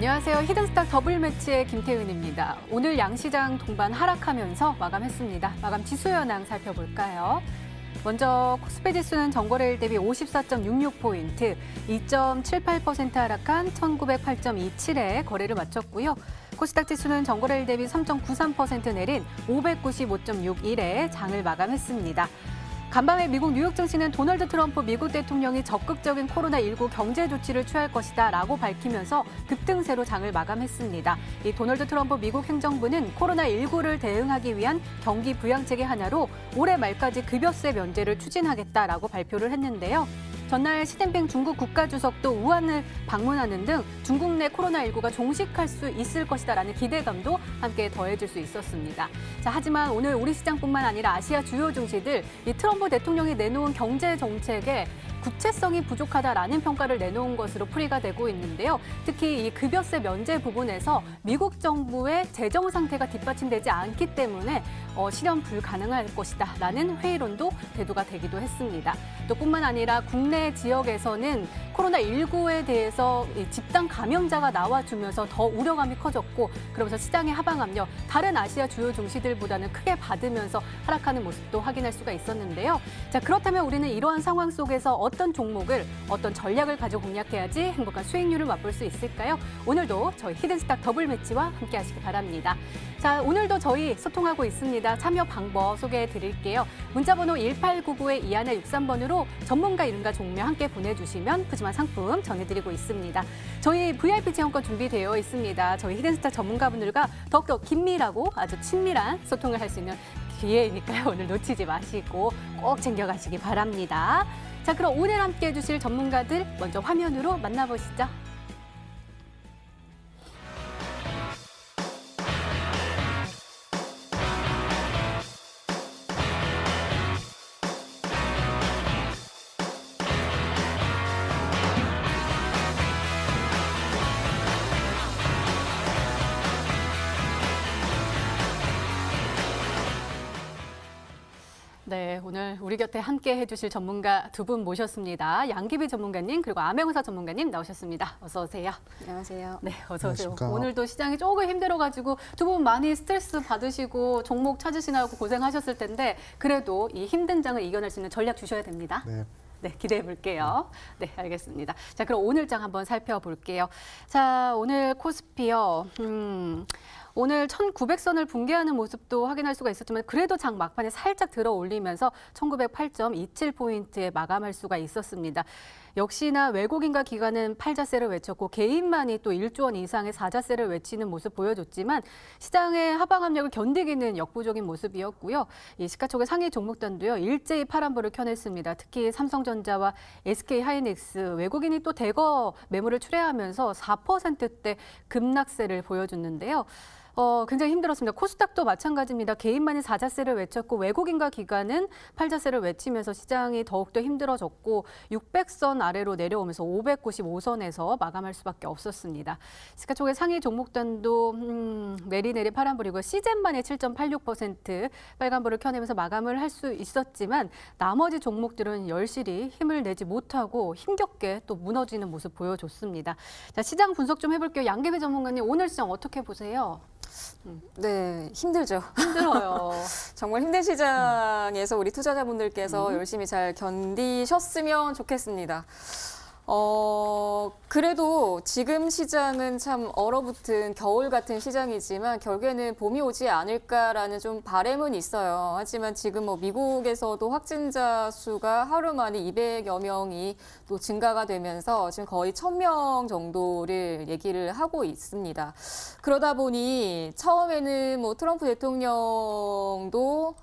안녕하세요. 히든스탁 더블 매치의 김태은입니다. 오늘 양시장 동반 하락하면서 마감했습니다. 마감 지수 현황 살펴볼까요? 먼저 코스피 지수는 전거래일 대비 54.66포인트, 2.78% 하락한 1908.27에 거래를 마쳤고요. 코스닥 지수는 전거래일 대비 3.93% 내린 595.61에 장을 마감했습니다. 간밤에 미국 뉴욕 증시는 도널드 트럼프 미국 대통령이 적극적인 코로나19 경제 조치를 취할 것이다 라고 밝히면서 급등세로 장을 마감했습니다. 이 도널드 트럼프 미국 행정부는 코로나19를 대응하기 위한 경기 부양책의 하나로 올해 말까지 급여세 면제를 추진하겠다라고 발표를 했는데요. 전날 시진핑 중국 국가주석도 우한을 방문하는 등 중국 내 코로나19가 종식할 수 있을 것이다라는 기대감도 함께 더해질 수 있었습니다. 자, 하지만 오늘 우리 시장뿐만 아니라 아시아 주요 증시들 이 트럼프 대통령이 내놓은 경제 정책에 구체성이 부족하다라는 평가를 내놓은 것으로 풀이가 되고 있는데요. 특히 이 급여세 면제 부분에서 미국 정부의 재정 상태가 뒷받침되지 않기 때문에 실현 불가능할 것이다라는 회의론도 대두가 되기도 했습니다. 또 뿐만 아니라 국내 지역에서는 코로나19에 대해서 집단 감염자가 나와주면서 더 우려감이 커졌고 그러면서 시장의 하방 압력, 다른 아시아 주요 증시들보다는 크게 받으면서 하락하는 모습도 확인할 수가 있었는데요. 자, 그렇다면 우리는 이러한 상황 속에서 어떤 종목을, 어떤 전략을 가지고 공략해야지 행복한 수익률을 맛볼 수 있을까요? 오늘도 저희 히든스탁 더블 매치와 함께 하시기 바랍니다. 자, 오늘도 저희 소통하고 있습니다. 참여 방법 소개해 드릴게요. 문자번호 1899-2163번으로 전문가 이름과 종묘 함께 보내주시면 푸짐한 상품 전해드리고 있습니다. 저희 VIP 체험권 준비되어 있습니다. 저희 히든스탁 전문가분들과 더욱더 긴밀하고 아주 친밀한 소통을 할 수 있는 기회이니까요. 오늘 놓치지 마시고 꼭 챙겨가시기 바랍니다. 자, 그럼 오늘 함께 해주실 전문가들 먼저 화면으로 만나보시죠. 네, 오늘 우리 곁에 함께 해주실 전문가 두 분 모셨습니다. 양기비 전문가님 그리고 암행의사 전문가님 나오셨습니다. 어서 오세요. 안녕하세요. 네, 어서 오세요. 안녕하십니까. 오늘도 시장이 조금 힘들어가지고 두 분 많이 스트레스 받으시고 종목 찾으시느라고 고생하셨을 텐데 그래도 이 힘든 장을 이겨낼 수 있는 전략 주셔야 됩니다. 네. 네, 기대해 볼게요. 네, 알겠습니다. 자, 그럼 오늘 장 한번 살펴볼게요. 자, 오늘 코스피요. 오늘 1900선을 붕괴하는 모습도 확인할 수가 있었지만 그래도 장 막판에 살짝 들어 올리면서 1908.27포인트에 마감할 수가 있었습니다. 역시나 외국인과 기관은 팔자세를 외쳤고 개인만이 또 1조 원 이상의 사자세를 외치는 모습 보여줬지만 시장의 하방 압력을 견디기는 역부족인 모습이었고요. 이 시가총액 상위 종목단도요. 일제히 파란불을 켜냈습니다. 특히 삼성전자와 SK하이닉스 외국인이 또 대거 매물을 출회하면서 4%대 급락세를 보여줬는데요. 굉장히 힘들었습니다. 코스닥도 마찬가지입니다. 개인만이 사자세를 외쳤고 외국인과 기관은 팔자세를 외치면서 시장이 더욱더 힘들어졌고 600선 아래로 내려오면서 595선에서 마감할 수밖에 없었습니다. 시가총액 상위 종목단도 내리내리 파란불이고 시젠만이 7.86% 빨간불을 켜내면서 마감을 할 수 있었지만 나머지 종목들은 열실히 힘을 내지 못하고 힘겹게 또 무너지는 모습 보여줬습니다. 자, 시장 분석 좀 해볼게요. 양계배 전문가님 오늘 시장 어떻게 보세요? 네, 힘들죠. 힘들어요. 정말 힘든 시장에서 우리 투자자분들께서 열심히 잘 견디셨으면 좋겠습니다. 그래도 지금 시장은 참 얼어붙은 겨울 같은 시장이지만 결국에는 봄이 오지 않을까라는 좀 바람은 있어요. 하지만 지금 미국에서도 확진자 수가 하루 만에 200여 명이 또 증가가 되면서 지금 거의 1000명 정도를 얘기를 하고 있습니다. 그러다 보니 처음에는 트럼프 대통령도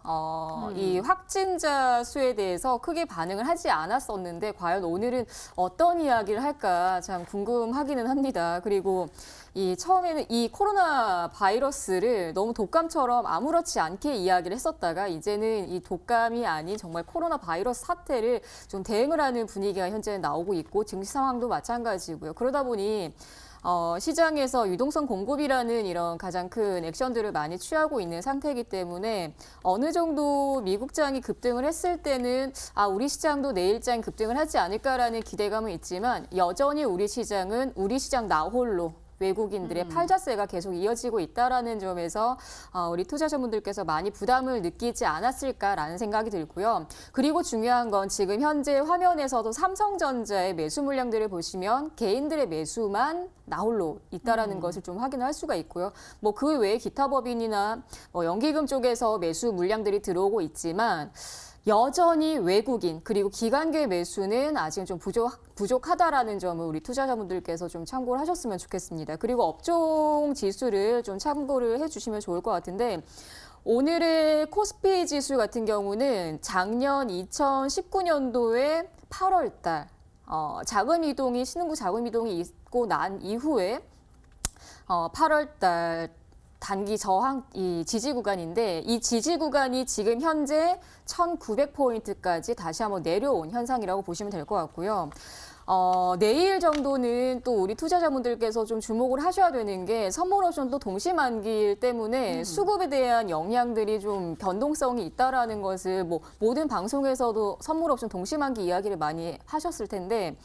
이 확진자 수에 대해서 크게 반응을 하지 않았었는데 과연 오늘은 어떤 이야기를 할까 참 궁금하기는 합니다. 그리고 이 처음에는 이 코로나 바이러스를 너무 독감처럼 아무렇지 않게 이야기를 했었다가 이제는 이 독감이 아닌 정말 코로나 바이러스 사태를 좀 대응을 하는 분위기가 현재 나오고 있고 증시 상황도 마찬가지고요. 그러다 보니 시장에서 유동성 공급이라는 이런 가장 큰 액션들을 많이 취하고 있는 상태이기 때문에 어느 정도 미국장이 급등을 했을 때는 우리 시장도 내일장 급등을 하지 않을까라는 기대감은 있지만 여전히 우리 시장은 우리 시장 나 홀로 외국인들의 팔자세가 계속 이어지고 있다라는 점에서 우리 투자자분들께서 많이 부담을 느끼지 않았을까라는 생각이 들고요. 그리고 중요한 건 지금 현재 화면에서도 삼성전자의 매수 물량들을 보시면 개인들의 매수만 나홀로 있다라는 것을 좀 확인할 수가 있고요. 뭐 그 외에 기타 법인이나 뭐 연기금 쪽에서 매수 물량들이 들어오고 있지만 여전히 외국인 그리고 기관계 매수는 아직 좀 부족하다라는 점을 우리 투자자분들께서 좀 참고를 하셨으면 좋겠습니다. 그리고 업종 지수를 좀 참고를 해주시면 좋을 것 같은데 오늘의 코스피 지수 같은 경우는 작년 2019년도에 8월 달 신흥국 자금 이동이 있고 난 이후에 8월 달 단기 저항 이 지지 구간인데 이 지지 구간이 지금 현재 1900포인트까지 다시 한번 내려온 현상이라고 보시면 될 것 같고요. 내일 정도는 또 우리 투자자분들께서 좀 주목을 하셔야 되는 게 선물 옵션도 동시 만기일 때문에 수급에 대한 영향들이 좀 변동성이 있다라는 것을 뭐 모든 방송에서도 선물 옵션 동시 만기 이야기를 많이 하셨을 텐데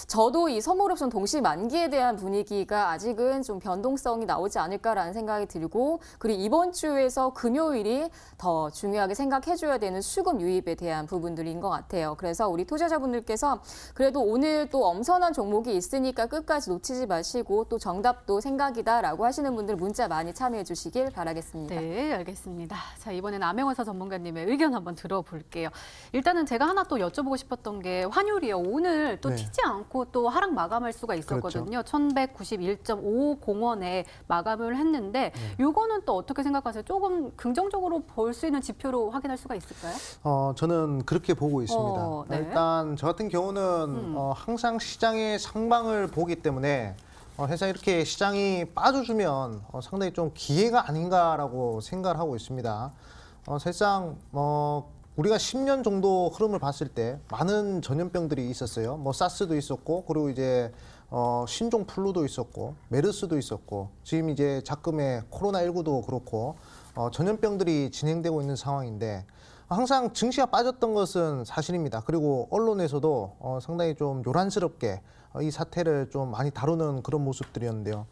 저도 이 선물 옵션 동시 만기에 대한 분위기가 아직은 좀 변동성이 나오지 않을까라는 생각이 들고 그리고 이번 주에서 금요일이 더 중요하게 생각해줘야 되는 수급 유입에 대한 부분들인 것 같아요. 그래서 우리 투자자분들께서 그래도 오늘 또 엄선한 종목이 있으니까 끝까지 놓치지 마시고 또 정답도 생각이다라고 하시는 분들 문자 많이 참여해 주시길 바라겠습니다. 네, 알겠습니다. 자, 이번엔 암행어사 전문가님의 의견 한번 들어볼게요. 일단은 제가 하나 또 여쭤보고 싶었던 게 환율이요. 오늘 또 네. 튀지 않고 또 하락 마감할 수가 있었거든요. 1191.550원에 마감을 했는데 요거는 또 어떻게 생각하세요? 조금 긍정적으로 볼 수 있는 지표로 확인할 수가 있을까요? 저는 그렇게 보고 있습니다. 네. 일단 저 같은 경우는 항상 시장의 상방을 보기 때문에 회사 이렇게 시장이 빠져주면 상당히 좀 기회가 아닌가라고 생각을 하고 있습니다. 사실상 우리가 10년 정도 흐름을 봤을 때 많은 전염병들이 있었어요. 뭐 사스도 있었고 그리고 이제 신종 플루도 있었고 메르스도 있었고 지금 이제 작금의 코로나19도 그렇고 전염병들이 진행되고 있는 상황인데 항상 증시가 빠졌던 것은 사실입니다. 그리고 언론에서도 상당히 좀 요란스럽게 이 사태를 좀 많이 다루는 그런 모습들이었는데요.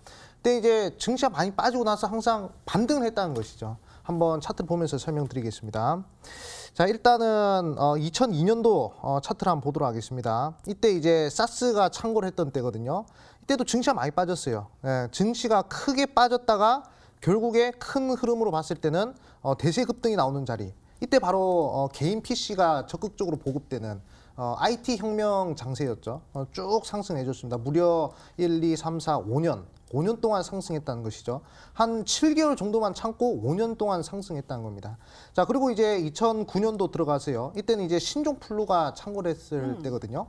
근데 이제 증시가 많이 빠지고 나서 항상 반등을 했다는 것이죠. 한번 차트를 보면서 설명드리겠습니다. 자, 일단은 2002년도 차트를 한번 보도록 하겠습니다. 이때 이제 사스가 창궐을 했던 때거든요. 이때도 증시가 많이 빠졌어요. 예, 증시가 크게 빠졌다가 결국에 큰 흐름으로 봤을 때는 대세 급등이 나오는 자리. 이때 바로 개인 PC가 적극적으로 보급되는 IT 혁명 장세였죠. 쭉 상승해줬습니다. 무려 1, 2, 3, 4, 5년 동안 상승했다는 것이죠. 한 7개월 정도만 참고 5년 동안 상승했다는 겁니다. 자, 그리고 이제 2009년도 들어가세요. 이때는 이제 신종 플루가 창궐했을 때거든요.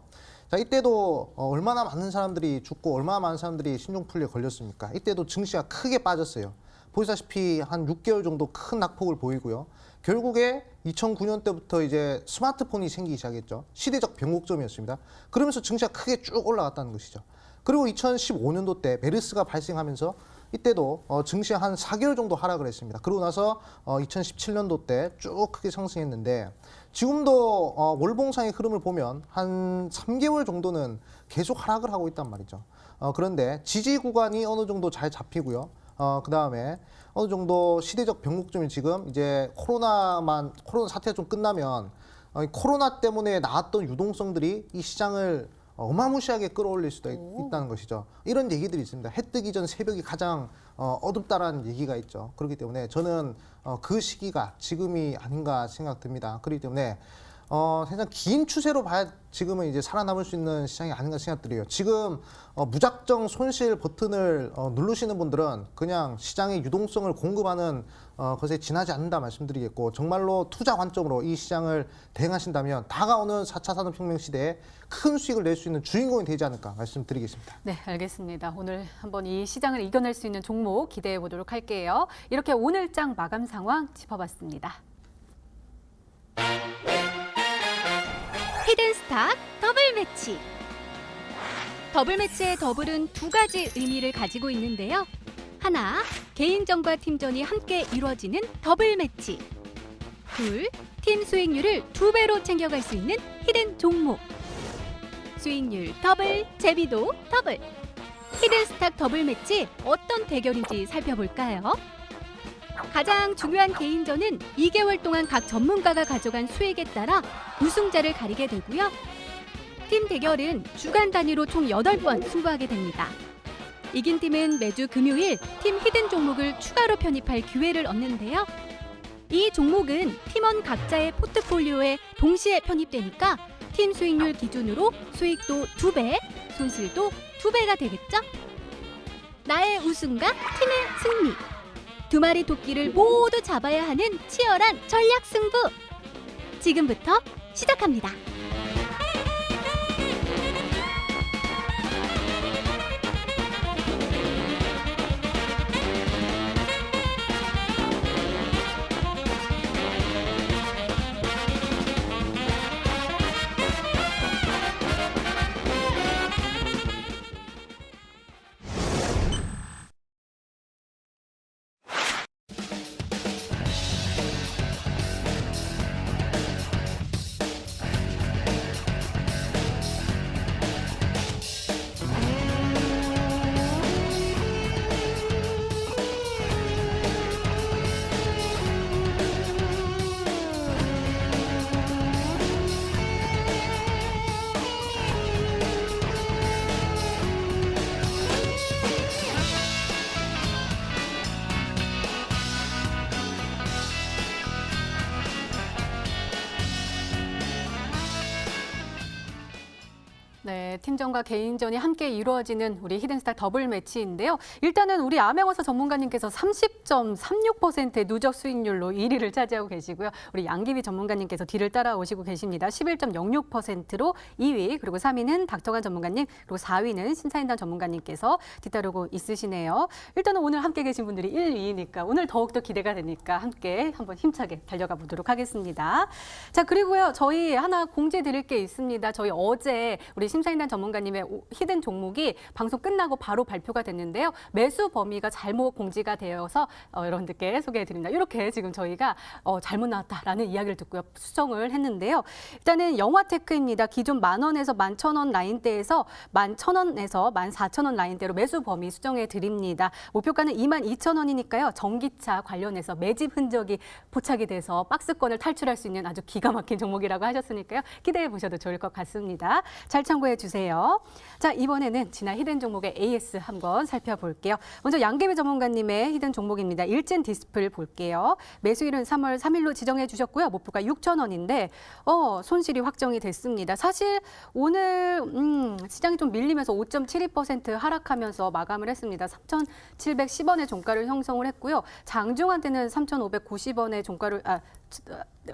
자, 이때도 얼마나 많은 사람들이 죽고 얼마나 많은 사람들이 신종 플루에 걸렸습니까? 이때도 증시가 크게 빠졌어요. 보시다시피 한 6개월 정도 큰 낙폭을 보이고요. 결국에 2009년 때부터 이제 스마트폰이 생기기 시작했죠. 시대적 변곡점이었습니다. 그러면서 증시가 크게 쭉 올라갔다는 것이죠. 그리고 2015년도 때 메르스가 발생하면서 이때도 증시가 한 4개월 정도 하락을 했습니다. 그러고 나서 2017년도 때 쭉 크게 상승했는데 지금도 월봉상의 흐름을 보면 한 3개월 정도는 계속 하락을 하고 있단 말이죠. 그런데 지지 구간이 어느 정도 잘 잡히고요. 그 다음에 어느 정도 시대적 변곡점이 지금 이제 코로나 사태가 좀 끝나면 코로나 때문에 나왔던 유동성들이 이 시장을 어마무시하게 끌어올릴 수도 있다는 것이죠. 이런 얘기들이 있습니다. 해 뜨기 전 새벽이 가장 어둡다라는 얘기가 있죠. 그렇기 때문에 저는 그 시기가 지금이 아닌가 생각됩니다. 그렇기 때문에 사실상 긴 추세로 봐야 지금은 이제 살아남을 수 있는 시장이 아닌가 생각들이에요. 지금 무작정 손실 버튼을 누르시는 분들은 그냥 시장의 유동성을 공급하는 것에 지나지 않는다 말씀드리겠고 정말로 투자 관점으로 이 시장을 대응하신다면 다가오는 4차 산업혁명 시대에 큰 수익을 낼 수 있는 주인공이 되지 않을까 말씀드리겠습니다. 네, 알겠습니다. 오늘 한번 이 시장을 이겨낼 수 있는 종목 기대해 보도록 할게요. 이렇게 오늘장 마감 상황 짚어봤습니다. 히든스탁 더블 매치. 더블 매치의 더블은 두 가지 의미를 가지고 있는데요. 하나, 개인전과 팀전이 함께 이루어지는 더블 매치. 둘, 팀 수익률을 2배로 챙겨갈 수 있는 히든 종목. 수익률 더블, 재미도 더블. 히든스탁 더블 매치 어떤 대결인지 살펴볼까요? 가장 중요한 개인전은 2개월 동안 각 전문가가 가져간 수익에 따라 우승자를 가리게 되고요. 팀 대결은 주간 단위로 총 8번 승부하게 됩니다. 이긴 팀은 매주 금요일 팀 히든 종목을 추가로 편입할 기회를 얻는데요. 이 종목은 팀원 각자의 포트폴리오에 동시에 편입되니까 팀 수익률 기준으로 수익도 2배, 손실도 2배가 되겠죠? 나의 우승과 팀의 승리. 두 마리 토끼를 모두 잡아야 하는 치열한 전략 승부. 지금부터 시작합니다. 네, 팀전과 개인전이 함께 이루어지는 우리 히든스탁 더블 매치인데요. 일단은 우리 암행어사 전문가님께서 30.36%의 누적 수익률로 1위를 차지하고 계시고요. 우리 양기비 전문가님께서 뒤를 따라오시고 계십니다. 11.06%로 2위, 그리고 3위는 박정환 전문가님, 그리고 4위는 신사임당 전문가님께서 뒤따르고 있으시네요. 일단은 오늘 함께 계신 분들이 1, 2위니까 오늘 더욱더 기대가 되니까 함께 한번 힘차게 달려가 보도록 하겠습니다. 자, 그리고요, 저희 하나 공지 드릴 게 있습니다. 저희 어제 우리 심사인단 전문가님의 히든 종목이 방송 끝나고 바로 발표가 됐는데요. 매수 범위가 잘못 공지가 되어서 여러분들께 소개해드립니다. 이렇게 지금 저희가 잘못 나왔다라는 이야기를 듣고요. 수정을 했는데요. 일단은 영화테크입니다. 기존 10,000원에서 11,000원 라인대에서 11,000원에서 14,000원 라인대로 매수 범위 수정해 드립니다. 목표가는 22,000원이니까요. 전기차 관련해서 매집 흔적이 포착이 돼서 박스권을 탈출할 수 있는 아주 기가 막힌 종목이라고 하셨으니까요. 기대해 보셔도 좋을 것 같습니다. 잘 참고해 주세요. 자, 이번에는 지난 히든 종목의 AS 한번 살펴볼게요. 먼저 양계비 전문가님의 히든 종목입니다. 일진 디스플 볼게요. 매수일은 3월 3일로 지정해 주셨고요. 목표가 6,000원인데 손실이 확정이 됐습니다. 사실 오늘 시장이 좀 밀리면서 5.72% 하락하면서 마감을 했습니다. 3,710원의 종가를 형성을 했고요. 장중한테는 3,590원의 종가를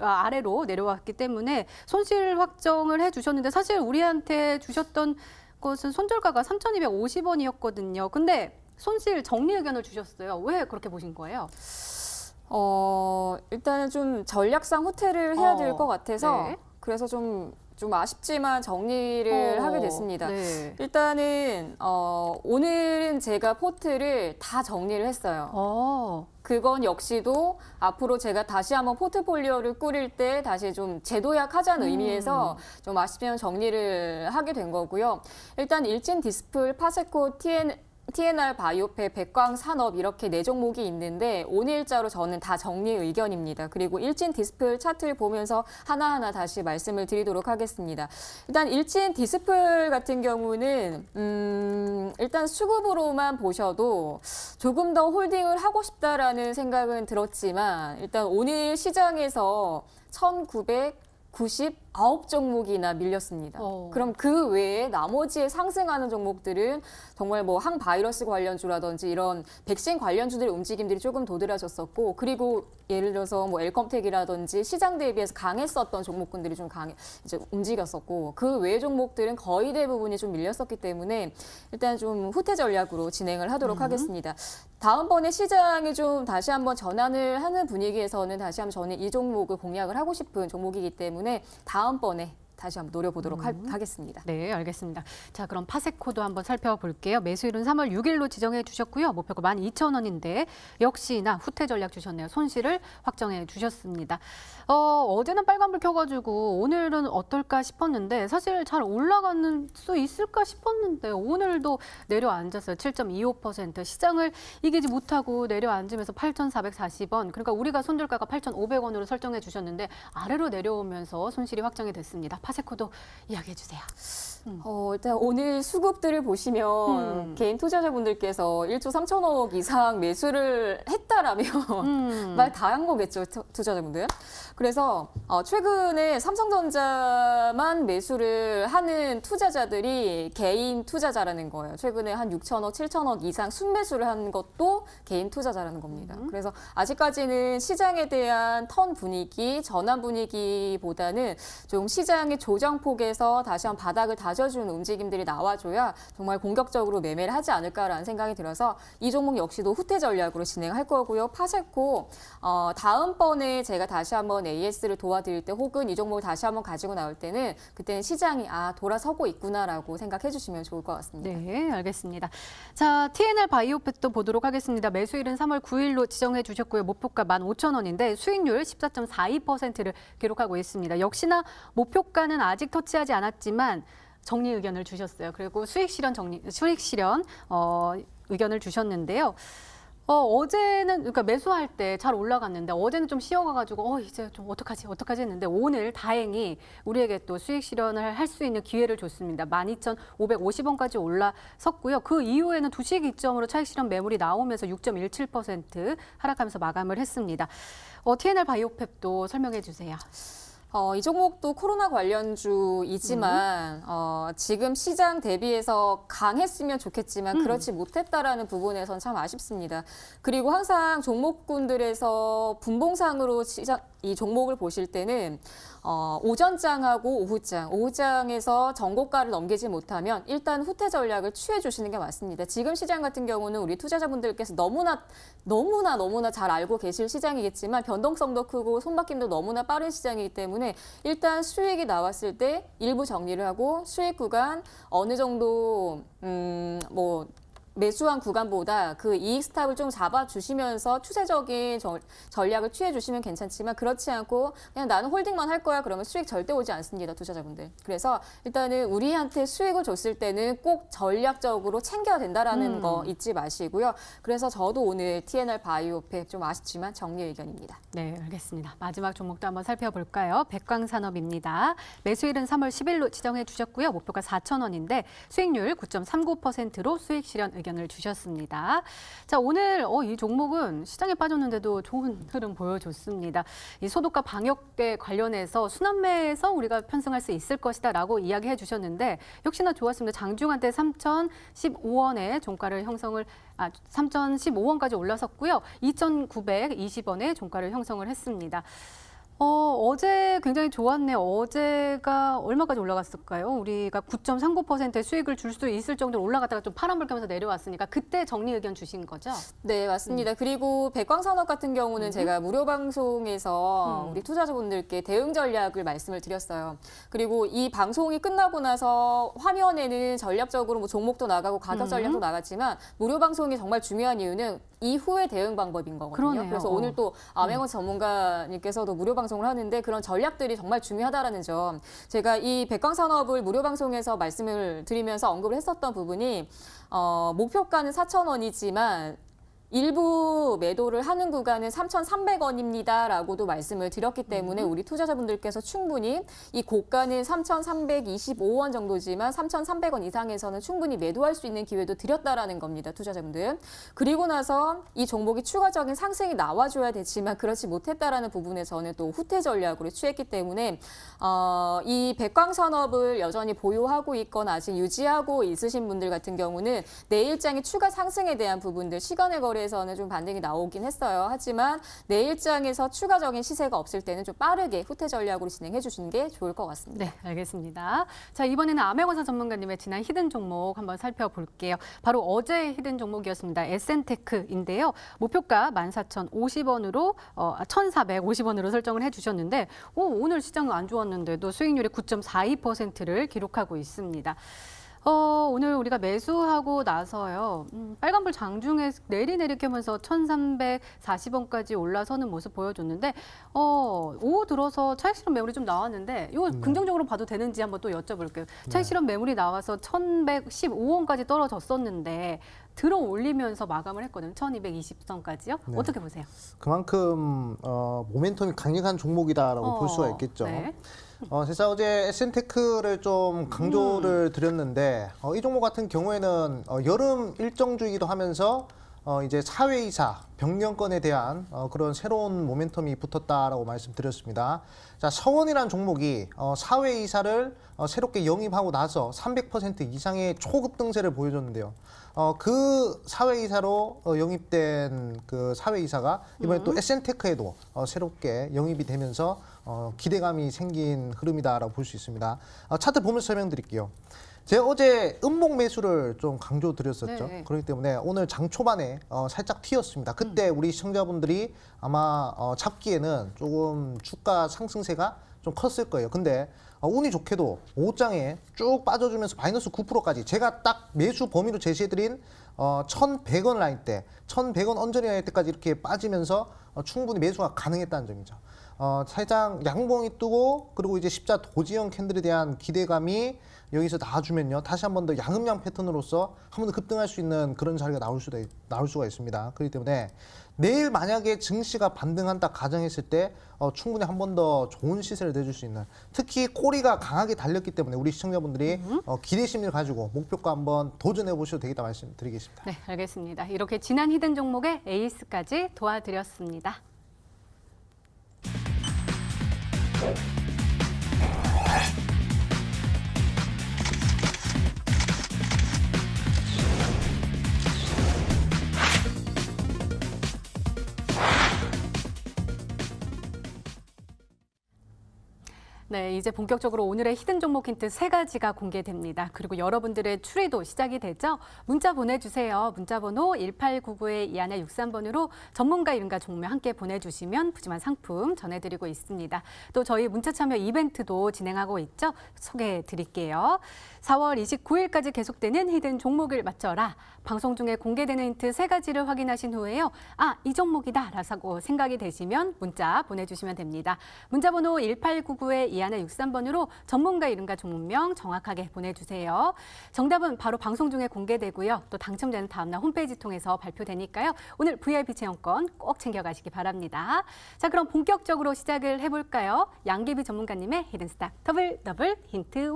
아래로 내려왔기 때문에 손실 확정을 해주셨는데 사실 우리한테 주셨던 것은 손절가가 3,250원이었거든요. 근데 손실 정리 의견을 주셨어요. 왜 그렇게 보신 거예요? 일단은 좀 전략상 후퇴를 해야 될 것 같아서 네. 그래서 좀 아쉽지만 정리를 하게 됐습니다. 네. 일단은 오늘은 제가 포트를 다 정리를 했어요. 그건 역시도 앞으로 제가 다시 한번 포트폴리오를 꾸릴 때 다시 좀 재도약하자는 의미에서 좀 아쉽지만 정리를 하게 된 거고요. 일단 일진 디스플, 파세코, TNR 바이오페, 백광산업 이렇게 4종목이 있는데 오늘자로 저는 다 정리 의견입니다. 그리고 일진 디스플 차트를 보면서 하나하나 다시 말씀을 드리도록 하겠습니다. 일단 일진 디스플 같은 경우는 일단 수급으로만 보셔도 조금 더 홀딩을 하고 싶다라는 생각은 들었지만 일단 오늘 시장에서 1,999종목이나 밀렸습니다. 그럼 그 외에 나머지에 상승하는 종목들은 정말 뭐 항바이러스 관련주라든지 이런 백신 관련주들의 움직임들이 조금 도드라졌었고, 그리고 예를 들어서 뭐 엘컴텍이라든지 시장 대비해서 강했었던 종목군들이 좀 이제 움직였었고, 그 외의 종목들은 거의 대부분이 좀 밀렸었기 때문에 일단 좀 후퇴 전략으로 진행을 하도록 하겠습니다. 다음번에 시장이 좀 다시 한번 전환을 하는 분위기에서는 다시 한번 저는 이 종목을 공략을 하고 싶은 종목이기 때문에 다음번에 다시 한번 노려보도록 하겠습니다. 네, 알겠습니다. 자, 그럼 파세코도 한번 살펴볼게요. 매수일은 3월 6일로 지정해 주셨고요. 목표가 12,000원인데 역시나 후퇴 전략 주셨네요. 손실을 확정해 주셨습니다. 어제는 빨간불 켜가지고 오늘은 어떨까 싶었는데 사실 잘 올라가는 수 있을까 싶었는데 오늘도 내려앉았어요. 7.25%. 시장을 이기지 못하고 내려앉으면서 8,440원. 그러니까 우리가 손절가가 8,500원으로 설정해 주셨는데 아래로 내려오면서 손실이 확정이 됐습니다. 파세코도 이야기해 주세요. 일단 오늘 수급들을 보시면 개인 투자자분들께서 1조 3천억 이상 매수를 했다라면 말 다 한 거겠죠, 투자자분들. 그래서 최근에 삼성전자만 매수를 하는 투자자들이 개인 투자자라는 거예요. 최근에 한 6천억, 7천억 이상 순매수를 한 것도 개인 투자자라는 겁니다. 그래서 아직까지는 시장에 대한 턴 분위기, 전환 분위기보다는 좀 시장의 조정폭에서 다시 한번 바닥을 다져주는 움직임들이 나와줘야 정말 공격적으로 매매를 하지 않을까라는 생각이 들어서 이 종목 역시도 후퇴 전략으로 진행할 거고요. 파세코 다음번에 제가 다시 한번 AS를 도와드릴 때 혹은 이 종목을 다시 한번 가지고 나올 때는 그때는 시장이 돌아서고 있구나라고 생각해 주시면 좋을 것 같습니다. 네, 알겠습니다. 자, TNR 바이오팩도 보도록 하겠습니다. 매수일은 3월 9일로 지정해 주셨고요. 목표가 15,000원인데 수익률 14.42%를 기록하고 있습니다. 역시나 목표가는 아직 터치하지 않았지만 정리 의견을 주셨어요. 그리고 수익 실현 의견을 주셨는데요. 어제는 그러니까 매수할 때 잘 올라갔는데 어제는 좀 쉬어가가지고 이제 좀 어떡하지 했는데 오늘 다행히 우리에게 또 수익 실현을 할 수 있는 기회를 줬습니다. 12,550원까지 올라섰고요. 그 이후에는 두식 이점으로 차익 실현 매물이 나오면서 6.17% 하락하면서 마감을 했습니다. TNR 바이오팩도 설명해 주세요. 이 종목도 코로나 관련주이지만 지금 시장 대비해서 강했으면 좋겠지만 그렇지 못했다라는 부분에선 참 아쉽습니다. 그리고 항상 종목군들에서 분봉상으로 이 종목을 보실 때는 오전장하고 오후장에서 정고가를 넘기지 못하면 일단 후퇴 전략을 취해 주시는 게 맞습니다. 지금 시장 같은 경우는 우리 투자자분들께서 너무나 잘 알고 계실 시장이겠지만 변동성도 크고 손바뀜도 너무나 빠른 시장이기 때문에 일단 수익이 나왔을 때 일부 정리를 하고 수익 구간 어느 정도 매수한 구간보다 그 이익 스탑을 좀 잡아주시면서 추세적인 전략을 취해주시면 괜찮지만 그렇지 않고 그냥 나는 홀딩만 할 거야 그러면 수익 절대 오지 않습니다, 투자자분들. 그래서 일단은 우리한테 수익을 줬을 때는 꼭 전략적으로 챙겨야 된다라는 거 잊지 마시고요. 그래서 저도 오늘 TNR 바이오팩 좀 아쉽지만 정리 의견입니다. 네, 알겠습니다. 마지막 종목도 한번 살펴볼까요? 백광산업입니다. 매수일은 3월 10일로 지정해 주셨고요. 목표가 4,000원인데 수익률 9.39%로 수익 실현 의견을 주셨습니다. 자, 오늘 이 종목은 시장에 빠졌는데도 좋은 흐름 보여줬습니다. 이 소독과 방역에 관련해서 순환매에서 우리가 편승할 수 있을 것이다라고 이야기해 주셨는데 역시나 좋았습니다. 장중한때 3,015원의 종가를 3,015원까지 올라섰고요. 2,920원의 종가를 형성을 했습니다. 어제 굉장히 좋았네요. 어제가 얼마까지 올라갔을까요? 우리가 9.39%의 수익을 줄 수 있을 정도로 올라갔다가 좀 파란불 켜면서 내려왔으니까 그때 정리 의견 주신 거죠? 네, 맞습니다. 그리고 백광산업 같은 경우는 제가 무료 방송에서 우리 투자자분들께 대응 전략을 말씀을 드렸어요. 그리고 이 방송이 끝나고 나서 화면에는 전략적으로 종목도 나가고 가격 전략도 나갔지만 무료 방송이 정말 중요한 이유는 이후의 대응 방법인 거거든요. 그러네요. 그래서 오늘 또 암행원 전문가님께서도 무료 방송을 하는데 그런 전략들이 정말 중요하다라는 점. 제가 이 백광산업을 무료 방송에서 말씀을 드리면서 언급을 했었던 부분이 목표가는 4,000원이지만 일부 매도를 하는 구간은 3,300원입니다라고도 말씀을 드렸기 때문에 우리 투자자분들께서 충분히 이 고가는 3,325원 정도지만 3,300원 이상에서는 충분히 매도할 수 있는 기회도 드렸다라는 겁니다, 투자자분들. 그리고 나서 이 종목이 추가적인 상승이 나와줘야 되지만 그렇지 못했다라는 부분에서는 또 후퇴 전략으로 취했기 때문에 이 백광산업을 여전히 보유하고 있거나 아직 유지하고 있으신 분들 같은 경우는 내일장의 추가 상승에 대한 부분들, 시간의 거래 거래에서는 좀 반등이 나오긴 했어요. 하지만 내일장에서 추가적인 시세가 없을 때는 좀 빠르게 후퇴 전략으로 진행해 주시는 게 좋을 것 같습니다. 네, 알겠습니다. 자, 이번에는 암행어사 전문가님의 지난 히든 종목 한번 살펴볼게요. 바로 어제 히든 종목이었습니다. SN테크인데요. 목표가 14,050원으로 1,450원으로 설정을 해주셨는데 오늘 시장은 안 좋았는데도 수익률이 9.42%를 기록하고 있습니다. 오늘 우리가 매수하고 나서요. 빨간불 장중에 내리내리하면서 1,340원까지 올라서는 모습 보여줬는데 오후 들어서 차익 실현 매물이 좀 나왔는데 이거 긍정적으로 봐도 되는지 한번 또 여쭤볼게요. 차익 실현 매물이 나와서 1,115원까지 떨어졌었는데 들어 올리면서 마감을 했거든요. 1,220선까지요. 네. 어떻게 보세요? 그만큼 모멘텀이 강력한 종목이다라고 볼 수가 있겠죠. 네. 제가 어제 SN테크를 좀 강조를 드렸는데 이 종목 같은 경우에는 여름 일정주이기도 하면서 이제 사회이사 변경권에 대한 그런 새로운 모멘텀이 붙었다라고 말씀드렸습니다. 자, 서원이라는 종목이 사회이사를 새롭게 영입하고 나서 300% 이상의 초급등세를 보여줬는데요. 그 사회이사로 영입된 그 사회이사가 이번에 또 SN테크에도 새롭게 영입이 되면서 기대감이 생긴 흐름이다라고 볼 수 있습니다. 차트 보면서 설명드릴게요. 제가 어제 음봉 매수를 좀 강조드렸었죠. 네. 그렇기 때문에 오늘 장 초반에 살짝 튀었습니다. 그때 우리 시청자분들이 아마 잡기에는 조금 주가 상승세가 좀 컸을 거예요. 근데 운이 좋게도 5장에 쭉 빠져주면서 마이너스 9%까지 제가 딱 매수 범위로 제시해드린 1,100원 라인 때, 1,100원 언저리 라인 때까지 이렇게 빠지면서 충분히 매수가 가능했다는 점이죠. 살짝 양봉이 뜨고 그리고 이제 십자 도지형 캔들에 대한 기대감이 여기서 나와주면요. 다시 한 번 더 양음양 패턴으로서 한 번 더 급등할 수 있는 그런 자리가 나올 수가 있습니다. 그렇기 때문에 내일 만약에 증시가 반등한다 가정했을 때 충분히 한 번 더 좋은 시세를 내줄 수 있는 특히 꼬리가 강하게 달렸기 때문에 우리 시청자분들이 기대 심리를 가지고 목표가 한번 도전해 보셔도 되겠다 말씀드리겠습니다. 네, 알겠습니다. 이렇게 지난 히든 종목의 에이스까지 도와드렸습니다. 네, 이제 본격적으로 오늘의 히든 종목 힌트 3가지가 공개됩니다. 그리고 여러분들의 추리도 시작이 되죠. 문자 보내주세요. 문자번호 1899-2163번으로 전문가 이름과 종목 함께 보내주시면 푸짐한 상품 전해드리고 있습니다. 또 저희 문자 참여 이벤트도 진행하고 있죠. 소개해드릴게요. 4월 29일까지 계속되는 히든 종목을 맞춰라. 방송 중에 공개되는 힌트 3가지를 확인하신 후에요. 이 종목이다 라고 생각이 되시면 문자 보내주시면 됩니다. 문자번호 1899-2163번으로 전문가 이름과 종목명 정확하게 보내주세요. 정답은 바로 방송 중에 공개되고요. 또 당첨자는 다음날 홈페이지 통해서 발표되니까요. 오늘 VIP 체험권 꼭 챙겨가시기 바랍니다. 자, 그럼 본격적으로 시작을 해볼까요? 양계비 전문가님의 히든스탁 더블 힌트 1.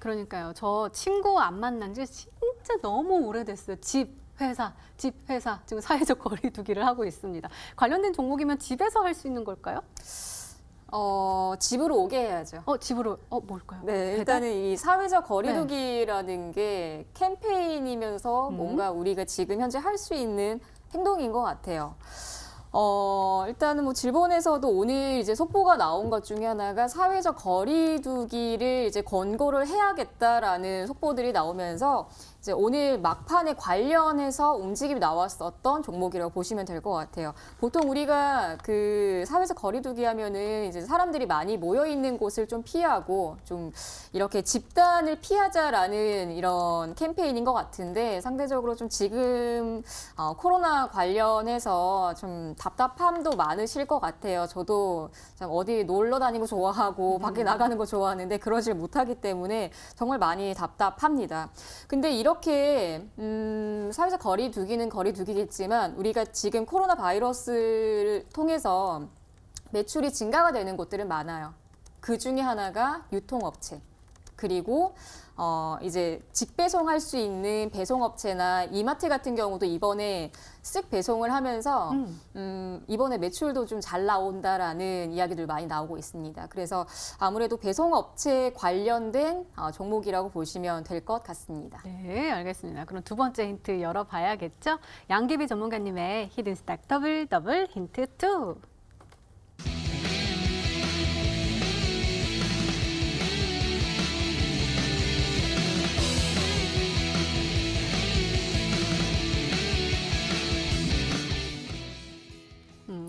그러니까요. 저 친구 안 만난 지 진짜 너무 오래됐어요. 집, 회사. 지금 사회적 거리두기를 하고 있습니다. 관련된 종목이면 집에서 할 수 있는 걸까요? 집으로 오게 해야죠. 집으로, 뭘까요? 네, 배달? 일단은 이 사회적 거리두기라는 게 캠페인이면서 뭔가 우리가 지금 현재 할 수 있는 행동인 것 같아요. 일단은 뭐 질본에서도 오늘 이제 속보가 나온 것 중에 하나가 사회적 거리두기를 이제 권고를 해야겠다라는 속보들이 나오면서 이제 오늘 막판에 관련해서 움직임이 나왔었던 종목이라고 보시면 될 것 같아요. 보통 우리가 그 사회적 거리두기 하면은 이제 사람들이 많이 모여 있는 곳을 좀 피하고 좀 이렇게 집단을 피하자라는 이런 캠페인인 것 같은데 상대적으로 좀 지금 코로나 관련해서 좀 답답함도 많으실 것 같아요. 저도 참 어디 놀러 다니고 좋아하고 밖에 나가는 거 좋아하는데 그러질 못하기 때문에 정말 많이 답답합니다. 근데 이렇게 사회적 거리두기는 거리두기겠지만 우리가 지금 코로나 바이러스를 통해서 매출이 증가가 되는 곳들은 많아요. 그 중에 하나가 유통업체. 그리고 이제 직배송할 수 있는 배송업체나 이마트 같은 경우도 이번에 쓱 배송을 하면서 이번에 매출도 좀 잘 나온다라는 이야기들 많이 나오고 있습니다. 그래서 아무래도 배송업체 관련된 종목이라고 보시면 될 것 같습니다. 네, 알겠습니다. 그럼 두 번째 힌트 열어봐야겠죠? 양기비 전문가님의 히든스탁 더블 힌트 2.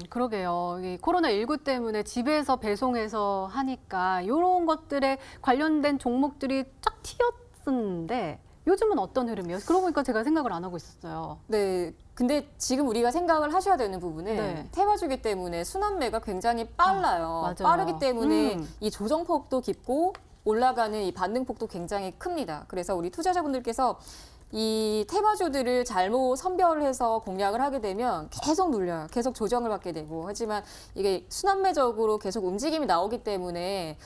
그러게요. 이 코로나19 때문에 집에서 배송해서 하니까 이런 것들에 관련된 종목들이 쫙 튀었었는데 요즘은 어떤 흐름이에요? 그러고 보니까 제가 생각을 안 하고 있었어요. 네. 근데 지금 우리가 생각을 하셔야 되는 부분은 네. 테마주기 때문에 순환매가 굉장히 빨라요. 맞아요. 빠르기 때문에 이 조정폭도 깊고 올라가는 이 반등폭도 굉장히 큽니다. 그래서 우리 투자자분들께서 이 테마주들을 잘못 선별해서 공략을 하게 되면 계속 눌려요. 계속 조정을 받게 되고. 하지만 이게 순환매적으로 계속 움직임이 나오기 때문에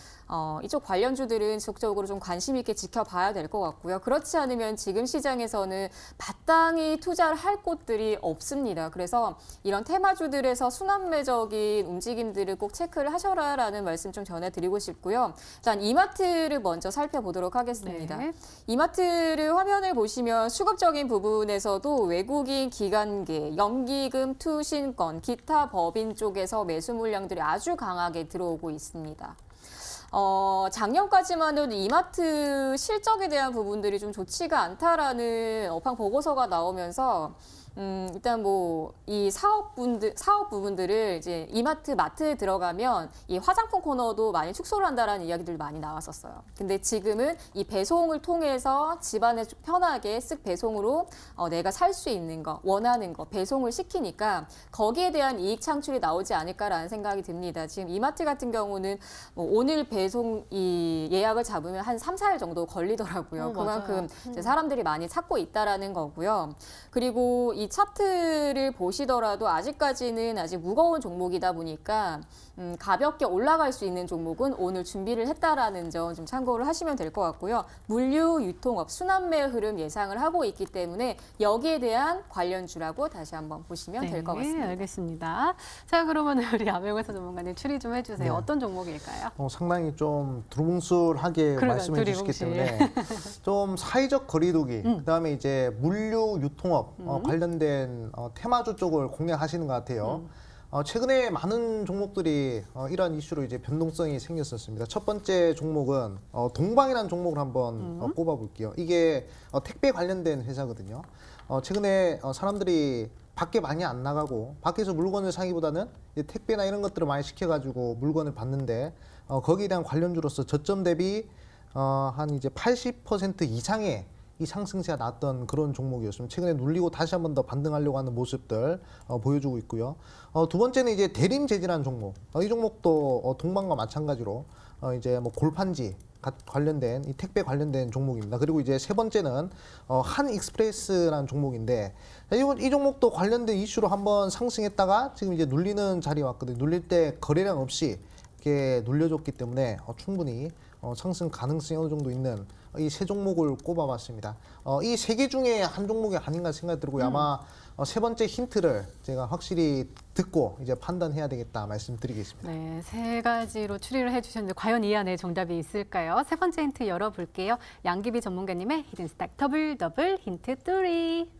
이쪽 관련주들은 지속적으로 좀 관심 있게 지켜봐야 될 것 같고요. 그렇지 않으면 지금 시장에서는 마땅히 투자를 할 곳들이 없습니다. 그래서 이런 테마주들에서 순환매적인 움직임들을 꼭 체크를 하셔라라는 말씀 좀 전해드리고 싶고요. 일단 이마트를 먼저 살펴보도록 하겠습니다. 네. 이마트를 화면을 보시면 수급적인 부분에서도 외국인 기관계, 연기금, 투신권, 기타 법인 쪽에서 매수 물량들이 아주 강하게 들어오고 있습니다. 작년까지만 해도 이마트 실적에 대한 부분들이 좀 좋지가 않다라는 업황 보고서가 나오면서 일단 뭐 이 사업 부분들을 이제 이마트 마트에 들어가면 이 화장품 코너도 많이 축소를 한다라는 이야기들 많이 나왔었어요. 근데 지금은 이 배송을 통해서 집안에 좀 편하게 쓱 배송으로 내가 살 수 있는 거, 원하는 거 배송을 시키니까 거기에 대한 이익 창출이 나오지 않을까라는 생각이 듭니다. 지금 이마트 같은 경우는 뭐 오늘 배송 이 예약을 잡으면 한 3, 4일 정도 걸리더라고요. 그만큼 이제 사람들이 많이 찾고 있다라는 거고요. 그리고 이 차트를 보시더라도 아직까지는 아직 무거운 종목이다 보니까 가볍게 올라갈 수 있는 종목은 오늘 준비를 했다라는 점 좀 참고를 하시면 될 것 같고요. 물류, 유통업, 순환매 흐름 예상을 하고 있기 때문에 여기에 대한 관련주라고 다시 한번 보시면 될 것 같습니다. 네, 알겠습니다. 자, 그러면 우리 아명회사 전문가님 추리 좀 해주세요. 네. 어떤 종목일까요? 상당히 좀 두루뭉술하게 그러니까 말씀해 주시기 때문에 좀 사회적 거리두기, 그다음에 이제 물류 유통업 관련된 테마주 쪽을 공략하시는 것 같아요. 최근에 많은 종목들이 이러한 이슈로 이제 변동성이 생겼었습니다. 첫 번째 종목은 동방이라는 종목을 한번 꼽아볼게요. 이게 택배 관련된 회사거든요. 최근에 사람들이 밖에 많이 안 나가고 밖에서 물건을 사기보다는 이제 택배나 이런 것들을 많이 시켜가지고 물건을 받는데 거기에 대한 관련주로서 저점 대비 한 이제 80% 이상의 이 상승세가 났던 그런 종목이었습니다. 최근에 눌리고 다시 한번 더 반등하려고 하는 모습들 보여주고 있고요. 두 번째는 이제 대림재지라는 종목. 이 종목도 동방과 마찬가지로 이제 뭐 골판지 관련된 이 택배 관련된 종목입니다. 그리고 이제 세 번째는 한익스프레스라는 종목인데 이 종목도 관련된 이슈로 한번 상승했다가 지금 이제 눌리는 자리에 왔거든요. 눌릴 때 거래량 없이 이렇게 눌려줬기 때문에 충분히 상승 가능성이 어느 정도 있는 이 세 종목을 꼽아봤습니다. 이 세 개 중에 한 종목이 아닌가 생각이 들고요. 아마 세 번째 힌트를 제가 확실히 듣고 이제 판단해야 되겠다 말씀드리겠습니다. 네, 세 가지로 추리를 해주셨는데 과연 이 안에 정답이 있을까요? 세 번째 힌트 열어볼게요. 양기비 전문가님의 히든스탁 더블 힌트 3.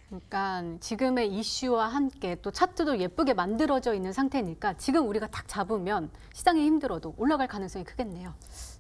그러니까 지금의 이슈와 함께 또 차트도 예쁘게 만들어져 있는 상태니까 지금 우리가 딱 잡으면 시장이 힘들어도 올라갈 가능성이 크겠네요.